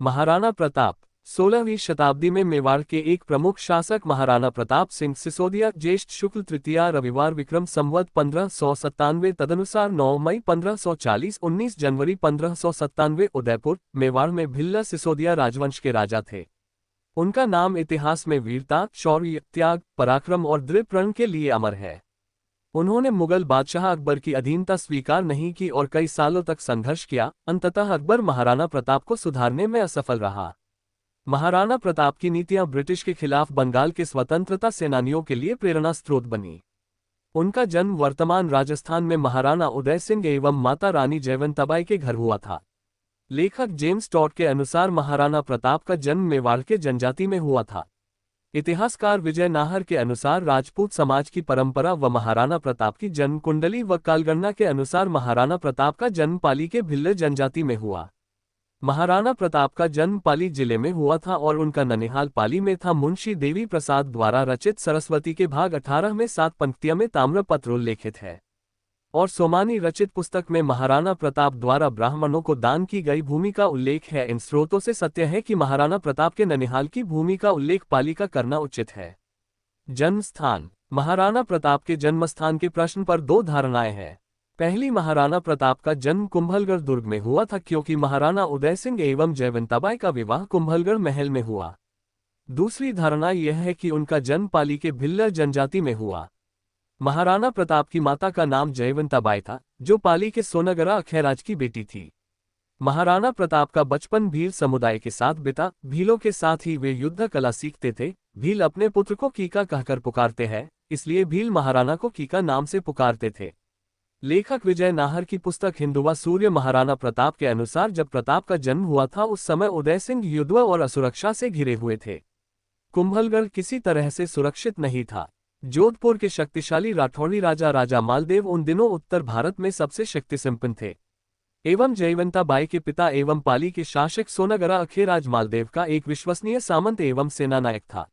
महाराणा प्रताप 16वीं शताब्दी में मेवाड़ के एक प्रमुख शासक महाराणा प्रताप सिंह सिसोदिया ज्येष्ठ शुक्ल तृतीया रविवार विक्रम संवत 1597 तदनुसार 9 मई 1540 19 जनवरी 1597 उदयपुर मेवाड़ में भिल्ला सिसोदिया राजवंश के राजा थे। उनका नाम इतिहास में वीरता, शौर्य, त्याग, पराक्रम और दृढ़ प्रण के लिए अमर है। उन्होंने मुगल बादशाह अकबर की अधीनता स्वीकार नहीं की और कई सालों तक संघर्ष किया। अंततः अकबर महाराणा प्रताप को सुधारने में असफल रहा। महाराणा प्रताप की नीतियां ब्रिटिश के खिलाफ बंगाल के स्वतंत्रता सेनानियों के लिए प्रेरणा स्रोत बनी। उनका जन्म वर्तमान राजस्थान में महाराणा उदय सिंह एवं माता रानी जयवंताबाई के घर हुआ था। लेखक जेम्स टॉड के अनुसार महाराणा प्रताप का जन्म मेवाड़ के जनजाति में हुआ था। इतिहासकार विजय नाहर के अनुसार राजपूत समाज की परंपरा व महाराणा प्रताप की जन्म कुंडली व कालगणना के अनुसार महाराणा प्रताप का जन्म पाली के भिल्ल जनजाति में हुआ। महाराणा प्रताप का जन्म पाली जिले में हुआ था और उनका ननिहाल पाली में था। मुंशी देवी प्रसाद द्वारा रचित सरस्वती के भाग 18 में 7 पंक्तियां में ताम्रपत्र उल्लेखित है और सोमानी रचित पुस्तक में महाराणा प्रताप द्वारा ब्राह्मणों को दान की गई भूमि का उल्लेख है। इन स्रोतों से सत्य है कि महाराणा प्रताप के ननिहाल की भूमि का उल्लेख पाली का करना उचित है। जन्म स्थान महाराणा प्रताप के जन्मस्थान के प्रश्न पर 2 धारणाएं हैं। पहली, महाराणा प्रताप का जन्म कुंभलगढ़ दुर्ग में हुआ था क्योंकि महाराणा उदय सिंह एवं जयवंताबाई का विवाह कुंभलगढ़ महल में हुआ। दूसरी धारणा यह है कि उनका जन्म पाली के भिल्ल जनजाति में हुआ। महाराणा प्रताप की माता का नाम जयवंताबाई था, जो पाली के सोनागरा अखेराज की बेटी थी। महाराणा प्रताप का बचपन भील समुदाय के साथ बीता। भीलों के साथ ही वे युद्ध कला सीखते थे। भील अपने पुत्र को कीका कहकर पुकारते हैं, इसलिए भील महाराणा को कीका नाम से पुकारते थे। लेखक विजय नाहर की पुस्तक हिंदुआ सूर्य महाराणा प्रताप के अनुसार जब प्रताप का जन्म हुआ था उस समय उदय सिंह युद्ध और असुरक्षा से घिरे हुए थे। कुंभलगढ़ किसी तरह से सुरक्षित नहीं था। जोधपुर के शक्तिशाली राठौड़ी राजा मालदेव उन दिनों उत्तर भारत में सबसे शक्तिसंपन्न थे एवं जयवंताबाई के पिता एवं पाली के शासक सोनागरा अखेराज मालदेव का एक विश्वसनीय सामंत एवं सेनानायक था।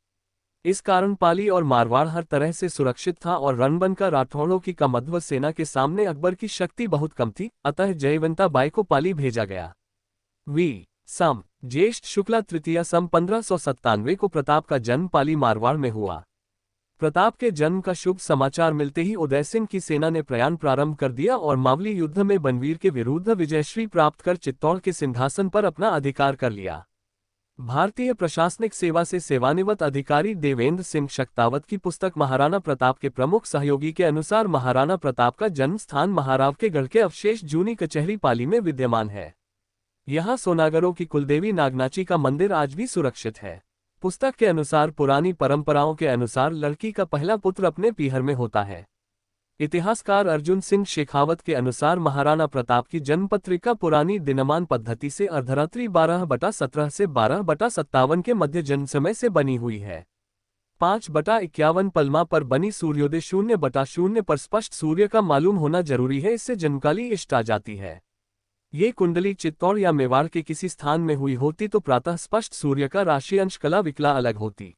इस कारण पाली और मारवाड़ हर तरह से सुरक्षित था और रणबंका राठौड़ों की कमध्व सेना के सामने अकबर की शक्ति बहुत कम थी। अतः जयवंताबाई को पाली भेजा गया। सम ज्येष्ठ शुक्ला तृतीया सम 1597 को प्रताप का जन्म पाली मारवाड़ में हुआ। प्रताप के जन्म का शुभ समाचार मिलते ही उदय सिंह की सेना ने प्रयाण प्रारंभ कर दिया और मावली युद्ध में बनवीर के विरुद्ध विजयश्री प्राप्त कर चित्तौड़ के सिंहासन पर अपना अधिकार कर लिया। भारतीय प्रशासनिक सेवा से सेवानिवृत्त अधिकारी देवेंद्र सिंह शक्तावत की पुस्तक महाराणा प्रताप के प्रमुख सहयोगी के अनुसार महाराणा प्रताप का जन्म स्थान महाराव के गढ़ के अवशेष जूनी कचहरी पाली में विद्यमान है। यहाँ सोनागरों की कुलदेवी नागनाची का मंदिर आज भी सुरक्षित है। पुस्तक के अनुसार पुरानी परंपराओं के अनुसार लड़की का पहला पुत्र अपने पीहर में होता है। इतिहासकार अर्जुन सिंह शेखावत के अनुसार महाराणा प्रताप की जन्मपत्रिका पुरानी दिनमान पद्धति से अर्धरात्रि 12/17 से 12/57 के मध्य जन्म समय से बनी हुई है। 5/51 पलमा पर बनी सूर्योदय 0/0 पर स्पष्ट सूर्य का मालूम होना जरूरी है, इससे जन्मकाली इष्ट आ जाती है। ये कुंडली चित्तौड़ या मेवाड़ के किसी स्थान में हुई होती तो प्रातः स्पष्ट सूर्य का राशि अंश कला विकला अलग होती।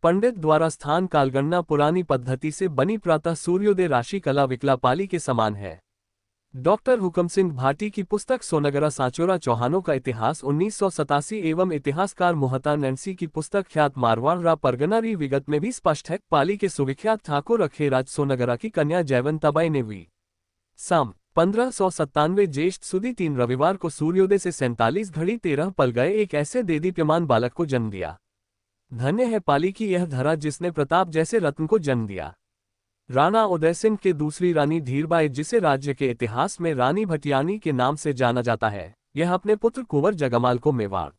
पंडित द्वारा स्थान कालगणना पुरानी पद्धति से बनी प्रातः सूर्योदय राशि कला विकला पाली के समान है। डॉक्टर हुकम सिंह भाटी की पुस्तक सोनागरा सांचोरा चौहानों का इतिहास 1987 एवं इतिहासकार मोहता नैन्सी की पुस्तक ख्यात मारवाड़ रा परगना री विगत में भी स्पष्ट है। पाली के सुविख्यात ठाकुर अखेराज सोनागरा की कन्या जयवंताबाई ने सम 1597 ज्येष्ठ सुदी 3 रविवार को सूर्योदय से 47 घड़ी 13 पल गए एक ऐसे देदीप्यमान बालक को जन्म दिया। धन्य है पाली की यह धरा जिसने प्रताप जैसे रत्न को जन्म दिया। राणा उदय सिंह के दूसरी रानी धीरबाई, जिसे राज्य के इतिहास में रानी भटियानी के नाम से जाना जाता है, यह अपने पुत्र कुंवर जगमाल को मेवाड़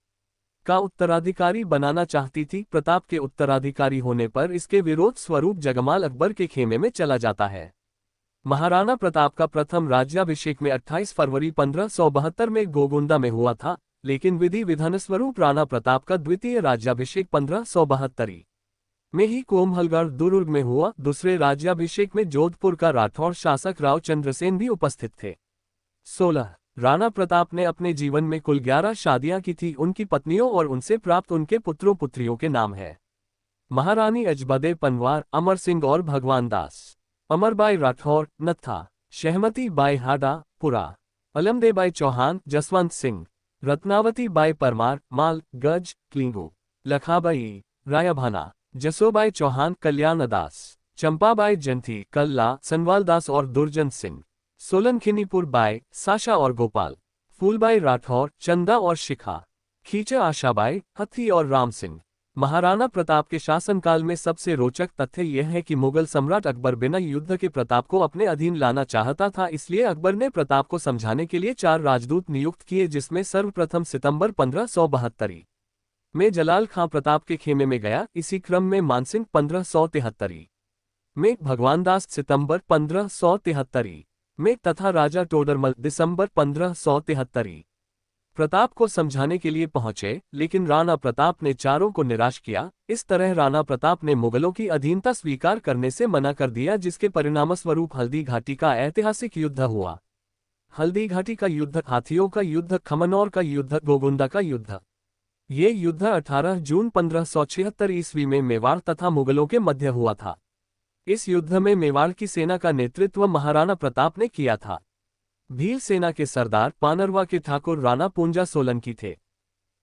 का उत्तराधिकारी बनाना चाहती थी। प्रताप के उत्तराधिकारी होने पर इसके विरोध स्वरूप जगमाल अकबर के खेमे में चला जाता है। महाराणा प्रताप का प्रथम राज्याभिषेक में 28 फरवरी 1572 में गोगुंदा में हुआ था, लेकिन विधि विधान स्वरूप राणा प्रताप का द्वितीय राज्याभिषेक 1572 में ही कोम्भलगढ़ दुर्ग में हुआ। दूसरे राज्याभिषेक में जोधपुर का राठौड़ शासक राव चंद्रसेन भी उपस्थित थे। 16 राणा प्रताप ने अपने जीवन में कुल 11 शादियां की थी। उनकी पत्नियों और उनसे प्राप्त उनके पुत्रों पुत्रियों के नाम है महारानी अजबदे पनवार, अमर सिंह और भगवान दास, अमरबाई राठौर, नत्था, शहमती बाई हाडा पुरा, अलमदेबाई चौहान, जसवंत सिंह, रत्नावती बाई परमार, माल, गज, क्लिंगू, लखाबाई, रायाभाना, जसोबाई चौहान, कल्याणदास, चंपाबाई जंथी, कल्ला, सनवालदास और दुर्जन सिंह, सोलनखिनीपुर बाई, साशा और गोपाल, फूलबाई राठौर, चंदा और शिखा, खींचा आशाबाई, हथी और राम सिंह। महाराणा प्रताप के शासनकाल में सबसे रोचक तथ्य यह है कि मुगल सम्राट अकबर बिना युद्ध के प्रताप को अपने अधीन लाना चाहता था, इसलिए अकबर ने प्रताप को समझाने के लिए 4 राजदूत नियुक्त किए, जिसमें सर्वप्रथम सितंबर 1572 में जलाल खां प्रताप के खेमे में गया। इसी क्रम में मानसिंह 1573 में, भगवान दास सितंबर 1573 में तथा राजा टोडरमल दिसंबर 1573 प्रताप को समझाने के लिए पहुंचे, लेकिन राणा प्रताप ने चारों को निराश किया। इस तरह राणा प्रताप ने मुगलों की अधीनता स्वीकार करने से मना कर दिया, जिसके परिणामस्वरूप हल्दी घाटी का ऐतिहासिक युद्ध हुआ। हल्दी घाटी का युद्ध, हाथियों का युद्ध, खमनौर का युद्ध, गोगुंदा का युद्ध। ये युद्ध 18 जून 1576 ईस्वी में मेवाड़ तथा मुगलों के मध्य हुआ था। इस युद्ध में मेवाड़ की सेना का नेतृत्व महाराणा प्रताप ने किया था। भील सेना के सरदार पानरवा के ठाकुर राणा पूंजा सोलंकी थे।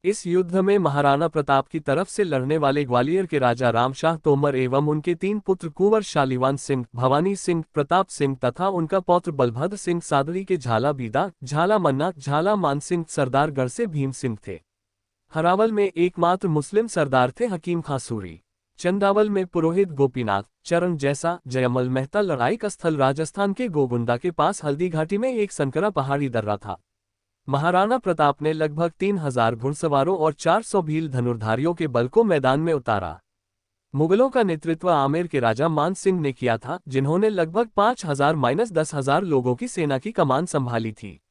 इस युद्ध में महाराणा प्रताप की तरफ से लड़ने वाले ग्वालियर के राजा रामशाह तोमर एवं उनके 3 पुत्र कुंवर शालीवान सिंह, भवानी सिंह, प्रताप सिंह तथा उनका पौत्र बलभद्र सिंह सादरी के झाला बीदा, झाला मन्ना, झाला मानसिंह सरदारगढ़ से भीम सिंह थे। हरावल में एकमात्र मुस्लिम सरदार थे हकीम खां सूरी। चंदावल में पुरोहित गोपीनाथ चरण जैसा जयमल मेहता लड़ाई का स्थल राजस्थान के गोगुंदा के पास हल्दी घाटी में एक संकरा पहाड़ी दर्रा था। महाराणा प्रताप ने लगभग 3000 घुड़सवारों और 400 भील धनुर्धारियों के बल को मैदान में उतारा। मुगलों का नेतृत्व आमेर के राजा मान सिंह ने किया था, जिन्होंने लगभग 5000-10,000 लोगों की सेना की कमान संभाली थी।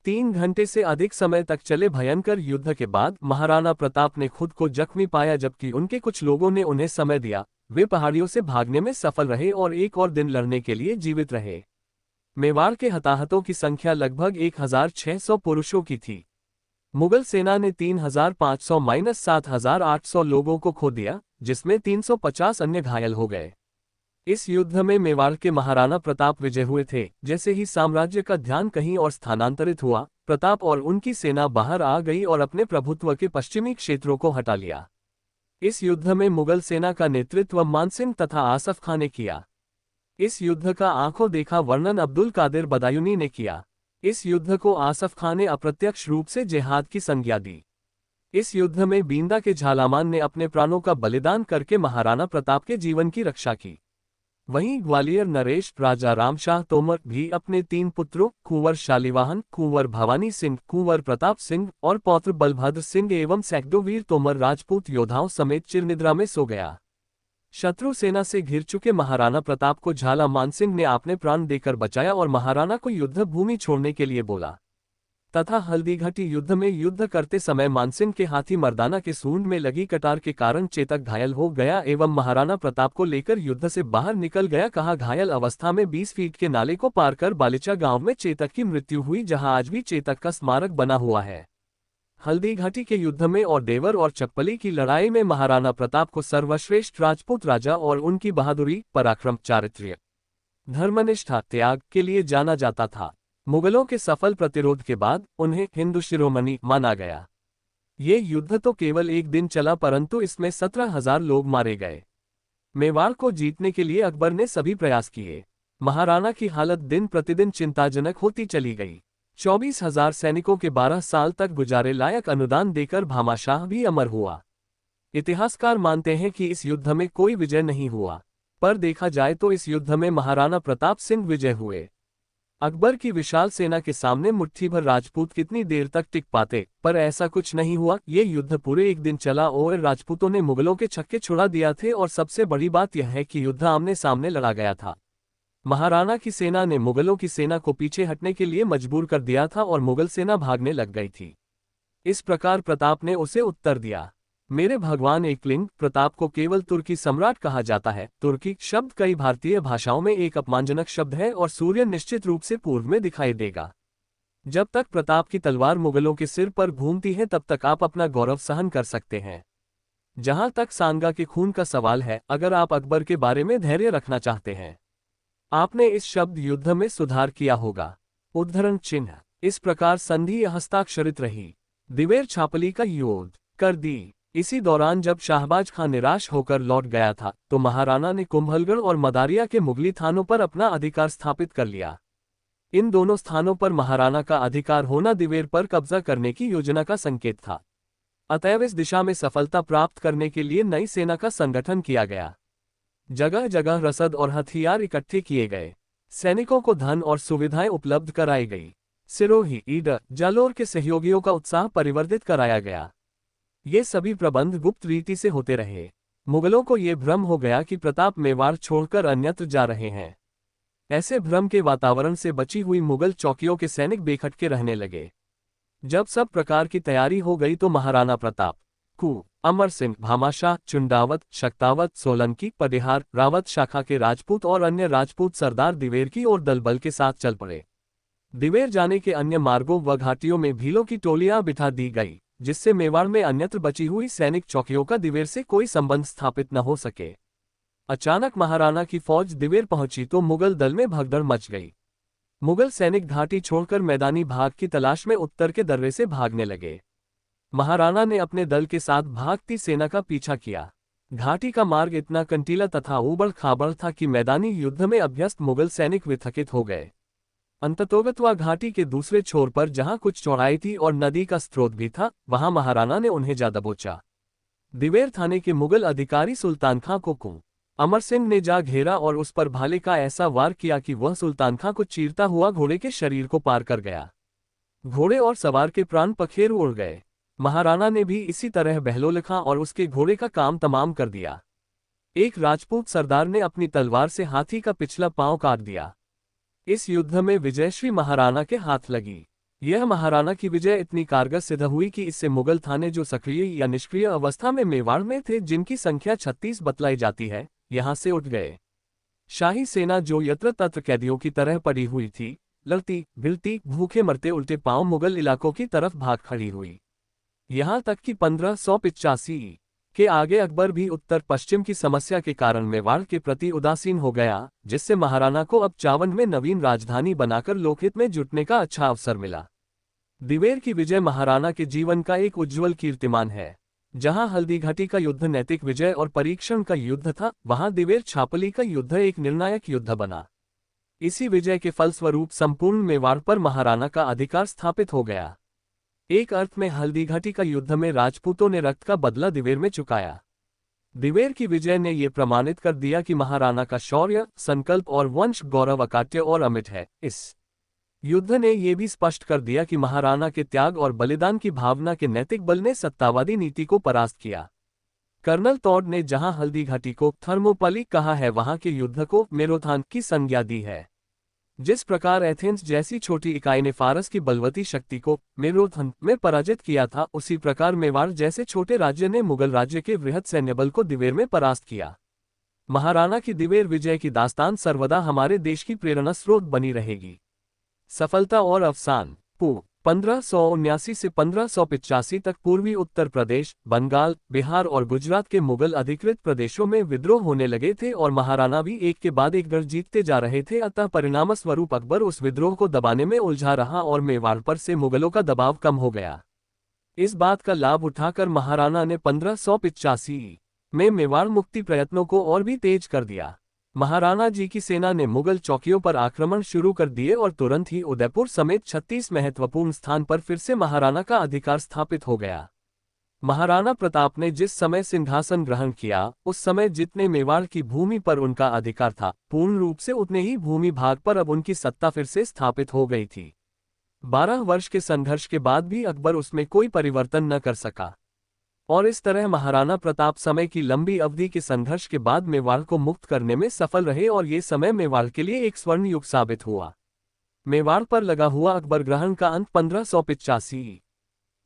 3 घंटे से अधिक समय तक चले भयंकर युद्ध के बाद महाराणा प्रताप ने खुद को जख्मी पाया, जबकि उनके कुछ लोगों ने उन्हें समय दिया। वे पहाड़ियों से भागने में सफल रहे और एक और दिन लड़ने के लिए जीवित रहे। मेवाड़ के हताहतों की संख्या लगभग 1600 पुरुषों की थी। मुगल सेना ने 3500-7800 लोगों को खो दिया, जिसमें 350 अन्य घायल हो गए। इस युद्ध में मेवाड़ के महाराणा प्रताप विजय हुए थे। जैसे ही साम्राज्य का ध्यान कहीं और स्थानांतरित हुआ, प्रताप और उनकी सेना बाहर आ गई और अपने प्रभुत्व के पश्चिमी क्षेत्रों को हटा लिया। इस युद्ध में मुगल सेना का नेतृत्व मानसिंह तथा आसफ खां ने किया। इस युद्ध का आंखों देखा वर्णन अब्दुल कादिर बदायूनी ने किया। इस युद्ध को आसफ खां ने अप्रत्यक्ष रूप से जिहाद की संज्ञा दी। इस युद्ध में बींदा के झालामान ने अपने प्राणों का बलिदान करके महाराणा प्रताप के जीवन की रक्षा की। वहीं ग्वालियर नरेश राजा रामशाह तोमर भी अपने 3 पुत्रों कुंवर शालीवाहन, कुंवर भवानी सिंह, कुंवर प्रताप सिंह और पौत्र बलभद्र सिंह एवं सैकड़ों वीर तोमर राजपूत योद्धाओं समेत चिरनिद्रा में सो गया। शत्रु सेना से घिर चुके महाराणा प्रताप को झाला मानसिंह ने अपने प्राण देकर बचाया और महाराणा को युद्ध भूमि छोड़ने के लिए बोला तथा हल्दीघाटी युद्ध में युद्ध करते समय मानसिंह के हाथी मर्दाना के सूंड में लगी कटार के कारण चेतक घायल हो गया एवं महाराणा प्रताप को लेकर युद्ध से बाहर निकल गया। कहा, घायल अवस्था में 20 फीट के नाले को पार कर बालिचा गांव में चेतक की मृत्यु हुई, जहां आज भी चेतक का स्मारक बना हुआ है। हल्दीघाटी के युद्ध में और देवर और चकपली की लड़ाई में महाराणा प्रताप को सर्वश्रेष्ठ राजपूत राजा और उनकी बहादुरी, पराक्रम, चारित्र्य, धर्मनिष्ठा, त्याग के लिए जाना जाता था। मुगलों के सफल प्रतिरोध के बाद उन्हें हिंदू शिरोमणि माना गया। ये युद्ध तो केवल एक दिन चला, परंतु इसमें 17,000 लोग मारे गए। मेवाड़ को जीतने के लिए अकबर ने सभी प्रयास किए। महाराणा की हालत दिन प्रतिदिन चिंताजनक होती चली गई। 24,000 सैनिकों के 12 साल तक गुजारे लायक अनुदान देकर भामाशाह भी अमर हुआ। इतिहासकार मानते हैं कि इस युद्ध में कोई विजय नहीं हुआ, पर देखा जाए तो इस युद्ध में महाराणा प्रताप सिंह विजय हुए। अकबर की विशाल सेना के सामने मुट्ठी भर राजपूत कितनी देर तक टिक पाते, पर ऐसा कुछ नहीं हुआ। ये युद्ध पूरे एक दिन चला और राजपूतों ने मुगलों के छक्के छुड़ा दिया थे और सबसे बड़ी बात यह है कि युद्ध आमने सामने लड़ा गया था। महाराणा की सेना ने मुगलों की सेना को पीछे हटने के लिए मजबूर कर दिया था और मुगल सेना भागने लग गई थी। इस प्रकार प्रताप ने उसे उत्तर दिया, मेरे भगवान एकलिंग। प्रताप को केवल तुर्की सम्राट कहा जाता है। तुर्की शब्द कई भारतीय भाषाओं में एक अपमानजनक शब्द है और सूर्य निश्चित रूप से पूर्व में दिखाई देगा। जब तक प्रताप की तलवार मुगलों के सिर पर घूमती है तब तक आप अपना गौरव सहन कर सकते हैं। जहां तक सांगा के खून का सवाल है, अगर आप अकबर के बारे में धैर्य रखना चाहते हैं, आपने इस शब्द युद्ध में सुधार किया होगा। उद्धरण चिन्ह। इस प्रकार संधि हस्ताक्षरित रही। दिवेर छापली का युद्ध कर दी। इसी दौरान जब शाहबाज खां निराश होकर लौट गया था तो महाराणा ने कुंभलगढ़ और मदारिया के मुगली थानों पर अपना अधिकार स्थापित कर लिया। इन दोनों स्थानों पर महाराणा का अधिकार होना दिवेर पर कब्जा करने की योजना का संकेत था। अतएव इस दिशा में सफलता प्राप्त करने के लिए नई सेना का संगठन किया गया। जगह जगह रसद और हथियार इकट्ठे किए गए। सैनिकों को धन और सुविधाएं उपलब्ध कराई गई। सिरोही, ईडर, जालोर के सहयोगियों का उत्साह परिवर्धित कराया गया। ये सभी प्रबंध गुप्त रीति से होते रहे। मुगलों को ये भ्रम हो गया कि प्रताप मेवाड़ छोड़कर अन्यत्र जा रहे हैं। ऐसे भ्रम के वातावरण से बची हुई मुगल चौकियों के सैनिक बेखटके रहने लगे। जब सब प्रकार की तैयारी हो गई तो महाराणा प्रताप कू, अमर सिंह, भामाशाह, चुंडावत, शक्तावत, सोलंकी, पडिहार, रावत शाखा के राजपूत और अन्य राजपूत सरदार दिवेर की ओर दलबल के साथ चल पड़े। दिवेर जाने के अन्य मार्गों व घाटियों में भीलों की टोलियां बिठा दी गई, जिससे मेवाड़ में अन्यत्र बची हुई सैनिक चौकियों का दिवेर से कोई संबंध स्थापित न हो सके। अचानक महाराणा की फौज दिवेर पहुंची तो मुगल दल में भगदड़ मच गई। मुगल सैनिक घाटी छोड़कर मैदानी भाग की तलाश में उत्तर के दर्रे से भागने लगे। महाराणा ने अपने दल के साथ भागती सेना का पीछा किया। घाटी का मार्ग इतना कंटीला तथा ऊबड़ खाबड़ था कि मैदानी युद्ध में अभ्यस्त मुगल सैनिक विथकित हो गए। अंततोगत्वा घाटी के दूसरे छोर पर जहां कुछ चौड़ाई थी और नदी का स्रोत भी था, वहां महाराणा ने उन्हें जा दबोचा। दिवेर थाने के मुगल अधिकारी सुल्तान खां को कू, अमर सिंह ने जा घेरा और उस पर भाले का ऐसा वार किया कि वह सुल्तान खां को चीरता हुआ घोड़े के शरीर को पार कर गया। घोड़े और सवार के प्राण पखेरु उड़ गए। महाराणा ने भी इसी तरह बहलोल खां और उसके घोड़े का काम तमाम कर दिया। एक राजपूत सरदार ने अपनी तलवार से हाथी का पिछला पांव काट दिया। इस युद्ध में विजय श्री महाराणा के हाथ लगी। यह महाराणा की विजय इतनी कारगर सिद्ध हुई कि इससे मुगल थाने जो सक्रिय या निष्क्रिय अवस्था में मेवाड़ में थे, जिनकी संख्या 36 बतलाई जाती है, यहां से उठ गए। शाही सेना जो यत्र तत्र कैदियों की तरह पड़ी हुई थी, लड़ती भिलती भूखे मरते उल्टे पांव मुगल इलाकों की तरफ भाग खड़ी हुई। यहां तक कि 1585 के आगे अकबर भी उत्तर पश्चिम की समस्या के कारण मेवाड़ के प्रति उदासीन हो गया, जिससे महाराणा को अब चावंड में नवीन राजधानी बनाकर लोकहित में जुटने का अच्छा अवसर मिला। दिवेर की विजय महाराणा के जीवन का एक उज्ज्वल कीर्तिमान है। जहां हल्दीघाटी का युद्ध नैतिक विजय और परीक्षण का युद्ध था, वहां दिवेर छापली का युद्ध एक निर्णायक युद्ध बना। इसी विजय के फलस्वरूप संपूर्ण मेवाड़ पर महाराणा का अधिकार स्थापित हो गया। एक अर्थ में हल्दीघाटी का युद्ध में राजपूतों ने रक्त का बदला दिवेर में चुकाया। दिवेर की विजय ने यह प्रमाणित कर दिया कि महाराणा का शौर्य, संकल्प और वंश गौरव अकाट्य और अमिट है। इस युद्ध ने यह भी स्पष्ट कर दिया कि महाराणा के त्याग और बलिदान की भावना के नैतिक बल ने सत्तावादी नीति को परास्त किया। कर्नल टॉड ने जहां हल्दीघाटी को थर्मोपली कहा है, वहां के युद्ध को मेरोथान की संज्ञा दी है। जिस प्रकार एथेंस जैसी छोटी इकाई ने फारस की बलवती शक्ति को मेरोथन में पराजित किया था, उसी प्रकार मेवाड़ जैसे छोटे राज्य ने मुगल राज्य के वृहद सैन्यबल को दिवेर में परास्त किया। महाराणा की दिवेर विजय की दास्तान सर्वदा हमारे देश की प्रेरणा स्रोत बनी रहेगी। सफलता और अवसान। 1579 से 1585 तक पूर्वी उत्तर प्रदेश, बंगाल, बिहार और गुजरात के मुगल अधिकृत प्रदेशों में विद्रोह होने लगे थे और महाराणा भी एक के बाद एक गढ़ जीतते जा रहे थे। अतः परिणामस्वरूप अकबर उस विद्रोह को दबाने में उलझा रहा और मेवाड़ पर से मुगलों का दबाव कम हो गया। इस बात का लाभ उठाकर महाराणा ने 1585 में मेवाड़ मुक्ति प्रयत्नों को और भी तेज कर दिया। महाराणा जी की सेना ने मुगल चौकियों पर आक्रमण शुरू कर दिए और तुरंत ही उदयपुर समेत 36 महत्वपूर्ण स्थान पर फिर से महाराणा का अधिकार स्थापित हो गया। महाराणा प्रताप ने जिस समय सिंहासन ग्रहण किया, उस समय जितने मेवाड़ की भूमि पर उनका अधिकार था, पूर्ण रूप से उतने ही भूमि भाग पर अब उनकी सत्ता फिर से स्थापित हो गई थी। 12 वर्ष के संघर्ष के बाद भी अकबर उसमें कोई परिवर्तन न कर सका और इस तरह महाराणा प्रताप समय की लंबी अवधि के संघर्ष के बाद मेवाड़ को मुक्त करने में सफल रहे और ये समय मेवाड़ के लिए एक स्वर्ण युग साबित हुआ। मेवाड़ पर लगा हुआ अकबर ग्रहण का अंत 1585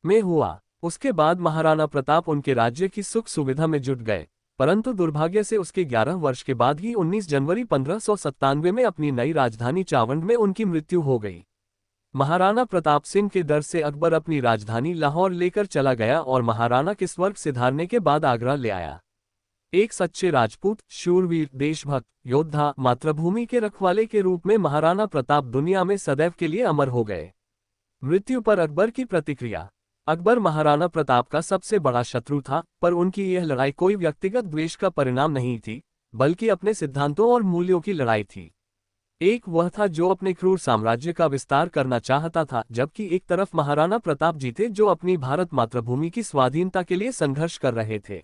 में हुआ। उसके बाद महाराणा प्रताप उनके राज्य की सुख सुविधा में जुट गए, परंतु दुर्भाग्य से उसके 11 वर्ष के बाद ही 19 जनवरी 1597 में अपनी नई राजधानी चावंड में उनकी मृत्यु हो गई। महाराणा प्रताप सिंह के डर से अकबर अपनी राजधानी लाहौर लेकर चला गया और महाराणा के स्वर्ग सिधारने के बाद आगरा ले आया। एक सच्चे राजपूत, शूरवीर, देशभक्त, योद्धा, मातृभूमि के रखवाले के रूप में महाराणा प्रताप दुनिया में सदैव के लिए अमर हो गए। मृत्यु पर अकबर की प्रतिक्रिया। अकबर महाराणा प्रताप का सबसे बड़ा शत्रु था, पर उनकी यह लड़ाई कोई व्यक्तिगत द्वेष का परिणाम नहीं थी, बल्कि अपने सिद्धांतों और मूल्यों की लड़ाई थी। एक वह था जो अपने क्रूर साम्राज्य का विस्तार करना चाहता था, जबकि एक तरफ महाराणा प्रताप जी थे जो अपनी भारत मातृभूमि की स्वाधीनता के लिए संघर्ष कर रहे थे।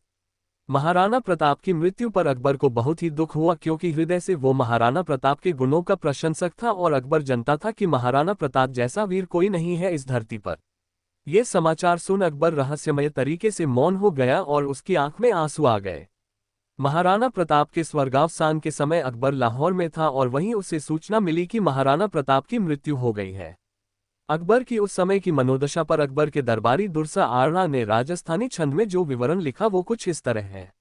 महाराणा प्रताप की मृत्यु पर अकबर को बहुत ही दुख हुआ, क्योंकि हृदय से वो महाराणा प्रताप के गुणों का प्रशंसक था और अकबर जानता था कि महाराणा प्रताप जैसा वीर कोई नहीं है इस धरती पर। ये समाचार सुन अकबर रहस्यमय तरीके से मौन हो गया और उसकी आंख में आंसू आ गए। महाराणा प्रताप के स्वर्गावसान के समय अकबर लाहौर में था और वहीं उसे सूचना मिली कि महाराणा प्रताप की मृत्यु हो गई है। अकबर की उस समय की मनोदशा पर अकबर के दरबारी दुर्सा आरणा ने राजस्थानी छंद में जो विवरण लिखा वो कुछ इस तरह है।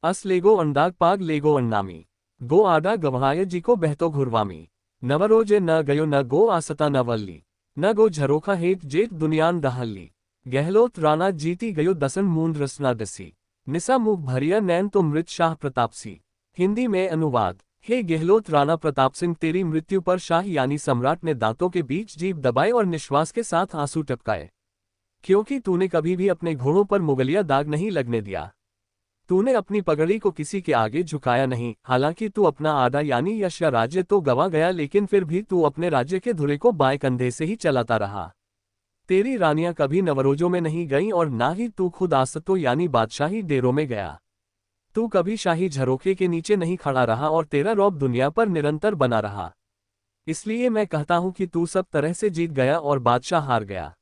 अस लेगो अंडाग पाग लेगो अन्नामी, गो आडा गवाय जी को बहतो घुरवामी, नवरोजे न गयो न गो आसता न वल्ली, न गो झरोखा हेत जेठ दुनियान दहल्ली, गहलोत राणा जीती गयो दसन मूंद रसना दसी, निसा मुख भरिया नैन तो मृत शाह प्रताप सी। हिंदी में अनुवाद। हे गहलोत राणा प्रताप सिंह, तेरी मृत्यु पर शाह यानी सम्राट ने दांतों के बीच जीभ दबाए और निश्वास के साथ आंसू टपकाए, क्योंकि तूने कभी भी अपने घोड़ों पर मुगलिया दाग नहीं लगने दिया। तूने अपनी पगड़ी को किसी के आगे झुकाया नहीं। हालांकि तू अपना आधा यानी यश या राज्य तो गवा गया, लेकिन फिर भी तू अपने राज्य के धुरे को बाएं कंधे से ही चलाता रहा। तेरी रानियां कभी नवरोजों में नहीं गईं और ना ही तू खुद आसतों यानी बादशाही डेरों में गया। तू कभी शाही झरोखे के नीचे नहीं खड़ा रहा और तेरा रौब दुनिया पर निरंतर बना रहा। इसलिए मैं कहता हूं कि तू सब तरह से जीत गया और बादशाह हार गया।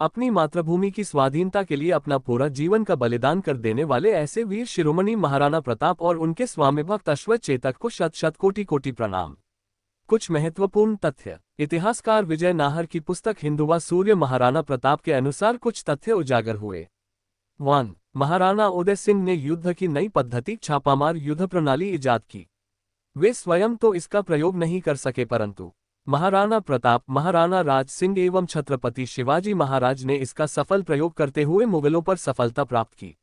अपनी मातृभूमि की स्वाधीनता के लिए अपना पूरा जीवन का बलिदान कर देने वाले ऐसे वीर शिरोमणि महाराणा प्रताप और उनके स्वामी भक्त अश्वत्थ चेतक को शत शत कोटि कोटि प्रणाम। कुछ महत्वपूर्ण तथ्य। इतिहासकार विजय नाहर की पुस्तक हिंदुवा सूर्य महाराणा प्रताप के अनुसार कुछ तथ्य उजागर हुए। 1. महाराणा उदय सिंह ने युद्ध की नई पद्धति छापामार युद्ध प्रणाली इजाद की। वे स्वयं तो इसका प्रयोग नहीं कर सके, परंतु महाराणा प्रताप, महाराणा राज सिंह एवं छत्रपति शिवाजी महाराज ने इसका सफल प्रयोग करते हुए मुगलों पर सफलता प्राप्त की।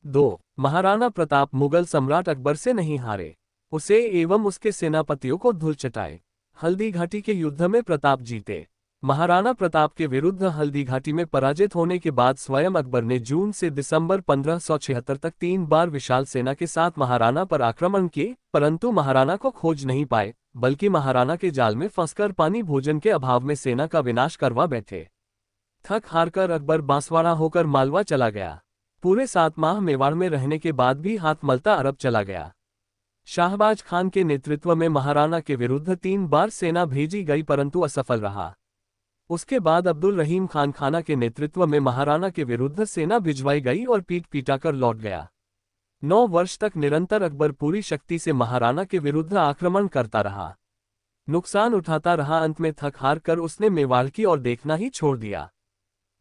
2. महाराणा प्रताप मुगल सम्राट अकबर से नहीं हारे, उसे एवं उसके सेनापतियों को धूल चटाए। हल्दी घाटी के युद्ध में प्रताप जीते। महाराणा प्रताप के विरुद्ध हल्दी घाटी में पराजित होने के बाद स्वयं अकबर ने जून से दिसंबर 1576 तक 3 बार विशाल सेना के साथ महाराणा पर आक्रमण किए, परंतु महाराणा को खोज नहीं पाए, बल्कि महाराणा के जाल में फंसकर पानी भोजन के अभाव में सेना का विनाश करवा बैठे। थक हारकर अकबर बांसवाड़ा होकर मालवा चला गया। पूरे 7 माह मेवाड़ में रहने के बाद भी हाथ मलता अरब चला गया। शाहबाज खान के नेतृत्व में महाराणा के विरुद्ध 3 बार सेना भेजी गई, परंतु असफल रहा। उसके बाद अब्दुल रहीम खान खाना के नेतृत्व में महाराणा के विरुद्ध सेना भिजवाई गई और पीट पीटाकर लौट गया। 9 वर्ष तक निरंतर अकबर पूरी शक्ति से महाराणा के विरुद्ध आक्रमण करता रहा, नुकसान उठाता रहा। अंत में थक हार कर उसने मेवाड़ की ओर देखना ही छोड़ दिया।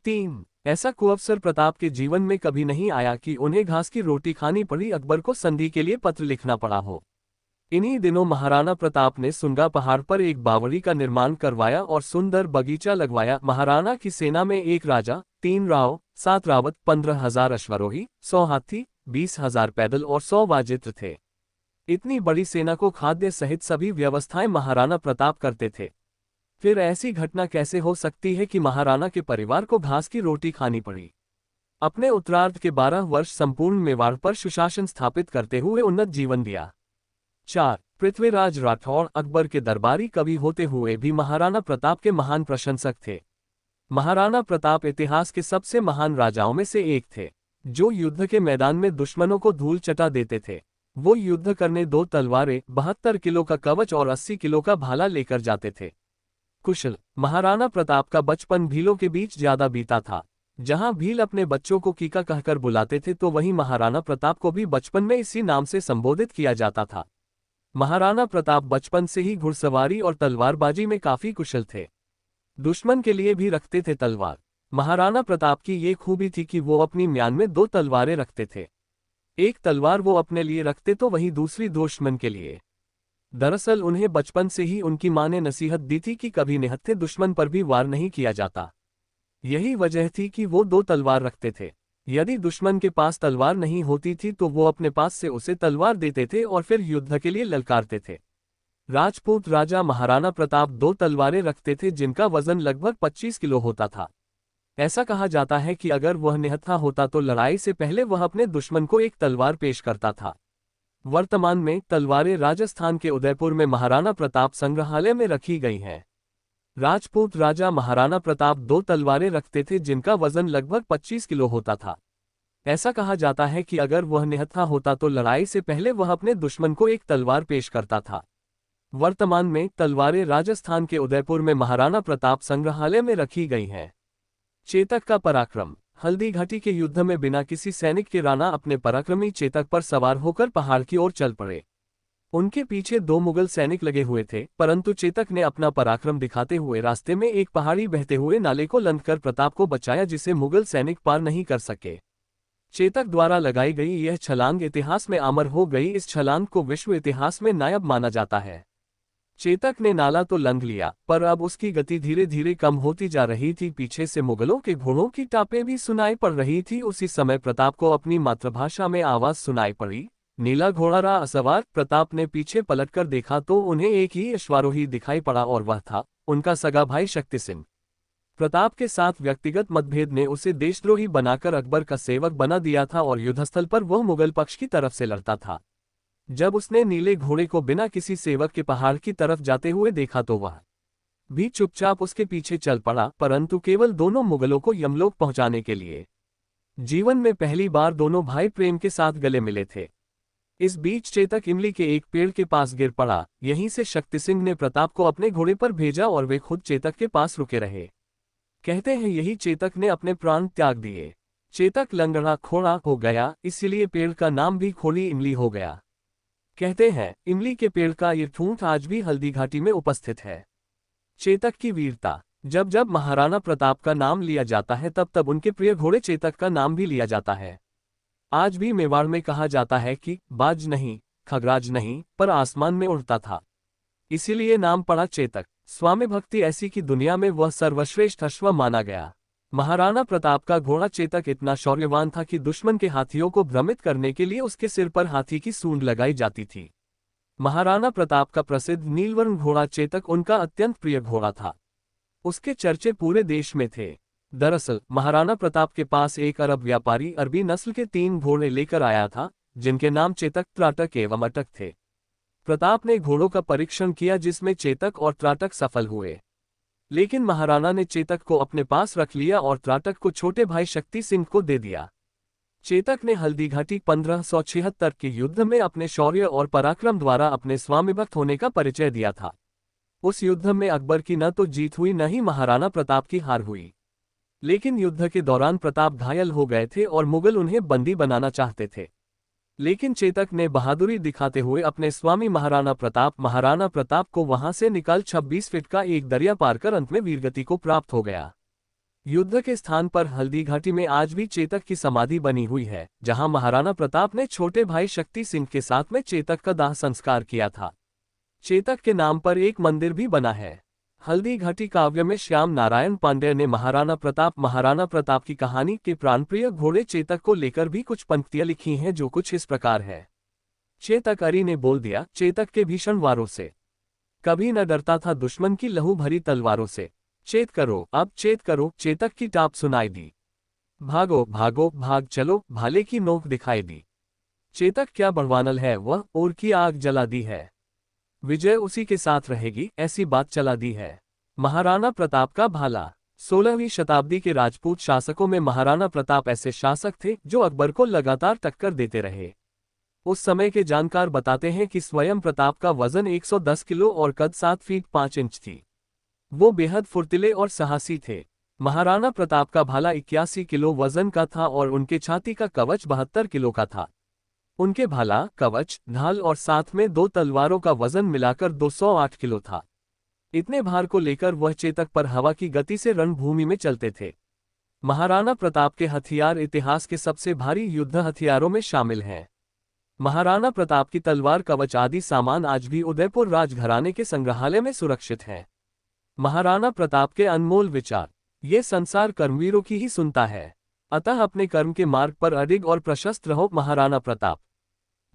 3. ऐसा कुअवसर प्रताप के जीवन में कभी नहीं आया कि उन्हें घास की रोटी खानी पड़ी, अकबर को संधि के लिए पत्र लिखना पड़ा हो। इन्हीं दिनों महाराणा प्रताप ने सुनगा पहाड़ पर एक बावड़ी का निर्माण करवाया और सुंदर बगीचा लगवाया। महाराणा की सेना में 1 राजा, 3 राव, 7 रावत, 15,000 अश्वारोही, 100 हाथी, 20,000 पैदल और 100 वाजित्र थे। इतनी बड़ी सेना को खाद्य सहित सभी व्यवस्थाएं महाराणा प्रताप करते थे। फिर ऐसी घटना कैसे हो सकती है कि महाराणा के परिवार को घास की रोटी खानी पड़ी। अपने उत्तरार्ध के 12 वर्ष संपूर्ण मेवाड़ पर सुशासन स्थापित करते हुए उन्नत जीवन दिया। 4. पृथ्वीराज राठौड़ अकबर के दरबारी कवि होते हुए भी महाराणा प्रताप के महान प्रशंसक थे। महाराणा प्रताप इतिहास के सबसे महान राजाओं में से एक थे, जो युद्ध के मैदान में दुश्मनों को धूल चटा देते थे। वो युद्ध करने 2 तलवारें, 72 किलो का कवच और 80 किलो का भाला लेकर जाते थे। कुशल। महाराणा प्रताप का बचपन भीलों के बीच ज्यादा बीता था। जहां भील अपने बच्चों को कीका कहकर बुलाते थे, तो वहीं महाराणा प्रताप को भी बचपन में इसी नाम से संबोधित किया जाता था। महाराणा प्रताप बचपन से ही घुड़सवारी और तलवारबाजी में काफी कुशल थे। दुश्मन के लिए भी रखते थे तलवार। महाराणा प्रताप की ये खूबी थी कि वो अपनी म्यान में 2 तलवारें रखते थे। एक तलवार वो अपने लिए रखते तो वहीं दूसरी दुश्मन के लिए। दरअसल उन्हें बचपन से ही उनकी मां ने नसीहत दी थी कि कभी निहत्थे दुश्मन पर भी वार नहीं किया जाता। यही वजह थी कि वो 2 तलवार रखते थे। यदि दुश्मन के पास तलवार नहीं होती थी तो वो अपने पास से उसे तलवार देते थे और फिर युद्ध के लिए ललकारते थे। राजपूत राजा महाराणा प्रताप 2 तलवारें रखते थे, जिनका वजन लगभग 25 किलो होता था। ऐसा कहा जाता है कि अगर वह निहत्था होता तो लड़ाई से पहले वह अपने दुश्मन को एक तलवार पेश करता था। वर्तमान में तलवारें राजस्थान के उदयपुर में महाराणा प्रताप संग्रहालय में रखी गई हैं। राजपूत राजा महाराणा प्रताप 2 तलवारें रखते थे जिनका वजन लगभग 25 किलो होता था। ऐसा कहा जाता है कि अगर वह निहत्था होता तो लड़ाई से पहले वह अपने दुश्मन को एक तलवार पेश करता था। वर्तमान में तलवारें राजस्थान के उदयपुर में महाराणा प्रताप संग्रहालय में रखी गई हैं। चेतक का पराक्रम। हल्दीघाटी के युद्ध में बिना किसी सैनिक के राणा अपने पराक्रमी चेतक पर सवार होकर पहाड़ की ओर चल पड़े। उनके पीछे 2 मुगल सैनिक लगे हुए थे, परंतु चेतक ने अपना पराक्रम दिखाते हुए रास्ते में एक पहाड़ी बहते हुए नाले को लंघकर प्रताप को बचाया जिसे मुगल सैनिक पार नहीं कर सके। चेतक द्वारा लगाई गई यह छलांग इतिहास में अमर हो गई। इस छलांग को विश्व इतिहास में नायाब माना जाता है। चेतक ने नाला तो लंघ लिया, पर अब उसकी गति धीरे धीरे कम होती जा रही थी। पीछे से मुगलों के घोड़ों की टापें भी सुनाई पड़ रही थी। उसी समय प्रताप को अपनी मातृभाषा में आवाज सुनाई पड़ी, नीला घोड़ा रहा असवार। प्रताप ने पीछे पलटकर देखा तो उन्हें एक ही अश्वारोही दिखाई पड़ा और वह था उनका सगा भाई शक्ति सिंह। प्रताप के साथ व्यक्तिगत मतभेद ने उसे देशद्रोही बनाकर अकबर का सेवक बना दिया था और युद्धस्थल पर वह मुगल पक्ष की तरफ से लड़ता था। जब उसने नीले घोड़े को बिना किसी सेवक के पहाड़ की तरफ जाते हुए देखा तो वह भी चुपचाप उसके पीछे चल पड़ा, परंतु केवल दोनों मुगलों को यमलोक पहुंचाने के लिए। जीवन में पहली बार दोनों भाई प्रेम के साथ गले मिले थे। इस बीच चेतक इमली के एक पेड़ के पास गिर पड़ा। यहीं से शक्ति सिंह ने प्रताप को अपने घोड़े पर भेजा और वे खुद चेतक के पास रुके रहे। कहते हैं यही चेतक ने अपने प्राण त्याग दिए। चेतक लंगड़ा खोड़ा हो गया, इसलिए पेड़ का नाम भी खोड़ी इमली हो गया। कहते हैं इमली के पेड़ का ये ठूंठ आज भी हल्दीघाटी में उपस्थित है। चेतक की वीरता। जब जब महाराणा प्रताप का नाम लिया जाता है तब तब उनके प्रिय घोड़े चेतक का नाम भी लिया जाता है। आज भी मेवाड़ में कहा जाता है कि बाज नहीं, खगराज नहीं, पर आसमान में उड़ता था, इसीलिए नाम पड़ा चेतक। स्वामी भक्ति ऐसी कि दुनिया में वह सर्वश्रेष्ठ अश्व माना गया। महाराणा प्रताप का घोड़ा चेतक इतना शौर्यवान था कि दुश्मन के हाथियों को भ्रमित करने के लिए उसके सिर पर हाथी की सूंड लगाई जाती थी। महाराणा प्रताप का प्रसिद्ध नीलवर्ण घोड़ा चेतक उनका अत्यंत प्रिय घोड़ा था। उसके चर्चे पूरे देश में थे। दरअसल महाराणा प्रताप के पास एक अरब व्यापारी अरबी नस्ल के 3 घोड़े लेकर आया था, जिनके नाम चेतक, त्राटक एवं अटक थे। प्रताप ने घोड़ों का परीक्षण किया जिसमें चेतक और त्राटक सफल हुए, लेकिन महाराणा ने चेतक को अपने पास रख लिया और त्राटक को छोटे भाई शक्ति सिंह को दे दिया। चेतक ने हल्दीघाटी 1576 के युद्ध में अपने शौर्य और पराक्रम द्वारा अपने स्वामिभक्त होने का परिचय दिया था। उस युद्ध में अकबर की न तो जीत हुई न ही महाराणा प्रताप की हार हुई, लेकिन युद्ध के दौरान प्रताप घायल हो गए थे और मुगल उन्हें बंदी बनाना चाहते थे। लेकिन चेतक ने बहादुरी दिखाते हुए अपने स्वामी महाराणा प्रताप को वहां से निकाल 26 फीट का एक दरिया पार कर अंत में वीरगति को प्राप्त हो गया। युद्ध के स्थान पर हल्दीघाटी में आज भी चेतक की समाधि बनी हुई है, जहां महाराणा प्रताप ने छोटे भाई शक्ति सिंह के साथ में चेतक का दाह संस्कार किया था। चेतक के नाम पर एक मंदिर भी बना है। हल्दीघाटी काव्य में श्याम नारायण पांडेय ने महाराणा प्रताप की कहानी के प्राणप्रिय घोड़े चेतक को लेकर भी कुछ पंक्तियां लिखी हैं, जो कुछ इस प्रकार है। चेतक अरी ने बोल दिया चेतक के भीषण वारों से, कभी न डरता था दुश्मन की लहू भरी तलवारों से। चेत करो अब चेत करो, चेतक की टाप सुनाई दी। भागो भागो भाग चलो, भाले की नोक दिखाई दी। चेतक क्या बड़वानल है वह, और की आग जला दी है। विजय उसी के साथ रहेगी, ऐसी बात चला दी है। महाराणा प्रताप का भाला। 16वीं शताब्दी के राजपूत शासकों में महाराणा प्रताप ऐसे शासक थे जो अकबर को लगातार टक्कर देते रहे। उस समय के जानकार बताते हैं कि स्वयं प्रताप का वजन 110 किलो और कद 7 फीट 5 इंच थी। वो बेहद फुर्तीले और साहसी थे। महाराणा प्रताप का भाला 81 किलो वजन का था और उनके छाती का कवच 72 किलो का था। उनके भाला, कवच, ढाल और साथ में 2 तलवारों का वजन मिलाकर 208 किलो था। इतने भार को लेकर वह चेतक पर हवा की गति से रणभूमि में चलते थे। महाराणा प्रताप के हथियार इतिहास के सबसे भारी युद्ध हथियारों में शामिल हैं। महाराणा प्रताप की तलवार, कवच आदि सामान आज भी उदयपुर राजघराने के संग्रहालय में सुरक्षित हैं। महाराणा प्रताप के अनमोल विचार। ये संसार कर्मवीरों की ही सुनता है, अतः अपने कर्म के मार्ग पर अडिग और प्रशस्त रहो। महाराणा प्रताप,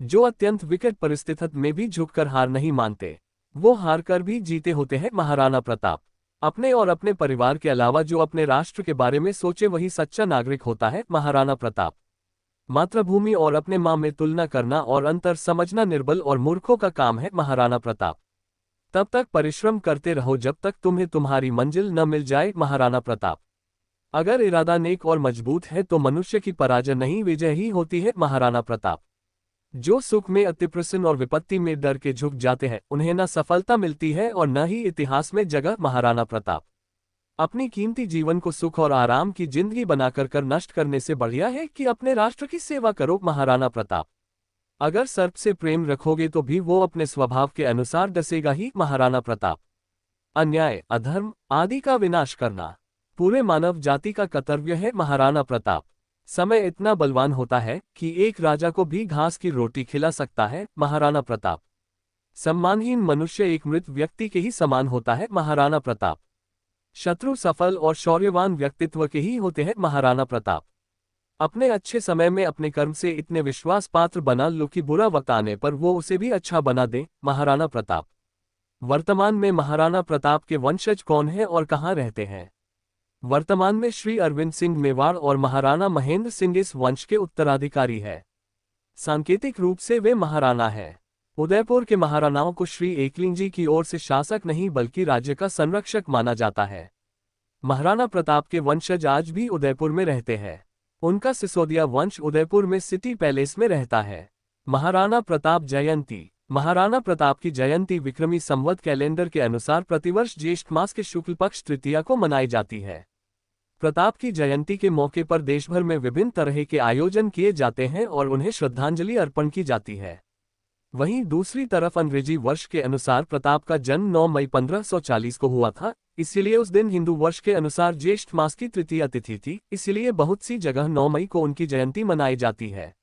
जो अत्यंत विकट परिस्थिति में भी झुककर हार नहीं मानते, वो हार कर भी जीते होते हैं। महाराणा प्रताप अपने और अपने परिवार के अलावा जो अपने राष्ट्र के बारे में सोचे वही सच्चा नागरिक होता है। महाराणा प्रताप। मातृभूमि और अपने माँ में तुलना करना और अंतर समझना निर्बल और मूर्खों का काम है। महाराणा प्रताप। तब तक परिश्रम करते रहो जब तक तुम्हें तुम्हारी मंजिल न मिल जाए। महाराणा प्रताप। अगर इरादा नेक और मजबूत है तो मनुष्य की पराजय नहीं विजय ही होती है। महाराणा प्रताप। जो सुख में अति प्रसन्न और विपत्ति में डर के झुक जाते हैं उन्हें न सफलता मिलती है और न ही इतिहास में जगह। महाराणा प्रताप। अपनी कीमती जीवन को सुख और आराम की जिंदगी बनाकर नष्ट करने से बढ़िया है कि अपने राष्ट्र की सेवा करो। महाराणा प्रताप। अगर सर्प से प्रेम रखोगे तो भी वो अपने स्वभाव के अनुसार डसेगा ही। महाराणा प्रताप। अन्याय अधर्म आदि का विनाश करना पूरे मानव जाति का कर्तव्य है। महाराणा प्रताप। समय इतना बलवान होता है कि एक राजा को भी घास की रोटी खिला सकता है। महाराणा प्रताप। सम्मानहीन मनुष्य एक मृत व्यक्ति के ही समान होता है। महाराणा प्रताप। शत्रु सफल और शौर्यवान व्यक्तित्व के ही होते हैं। महाराणा प्रताप। अपने अच्छे समय में अपने कर्म से इतने विश्वास पात्र बना लो कि बुरा वक्त आने पर वो उसे भी अच्छा बना दे। महाराणा प्रताप। वर्तमान में महाराणा प्रताप के वंशज कौन है और कहाँ रहते हैं? वर्तमान में श्री अरविंद सिंह मेवाड़ और महाराणा महेंद्र सिंह इस वंश के उत्तराधिकारी है। सांकेतिक रूप से वे महाराणा हैं। उदयपुर के महाराणाओं को श्री एकलिंग जी की ओर से शासक नहीं बल्कि राज्य का संरक्षक माना जाता है। महाराणा प्रताप के वंशज आज भी उदयपुर में रहते हैं। उनका सिसोदिया वंश उदयपुर में सिटी पैलेस में रहता है। महाराणा प्रताप जयंती। महाराणा प्रताप की जयंती विक्रमी संवत कैलेंडर के अनुसार प्रतिवर्ष ज्येष्ठ मास के शुक्ल पक्ष तृतीया को मनाई जाती है। प्रताप की जयंती के मौके पर देशभर में विभिन्न तरह के आयोजन किए जाते हैं और उन्हें श्रद्धांजलि अर्पण की जाती है। वहीं दूसरी तरफ अंग्रेजी वर्ष के अनुसार प्रताप का जन्म 9 मई 1540 को हुआ था, इसलिए उस दिन हिंदू वर्ष के अनुसार ज्येष्ठ मास की तृतीया तिथि थी, इसलिए बहुत सी जगह 9 मई को उनकी जयंती मनाई जाती है।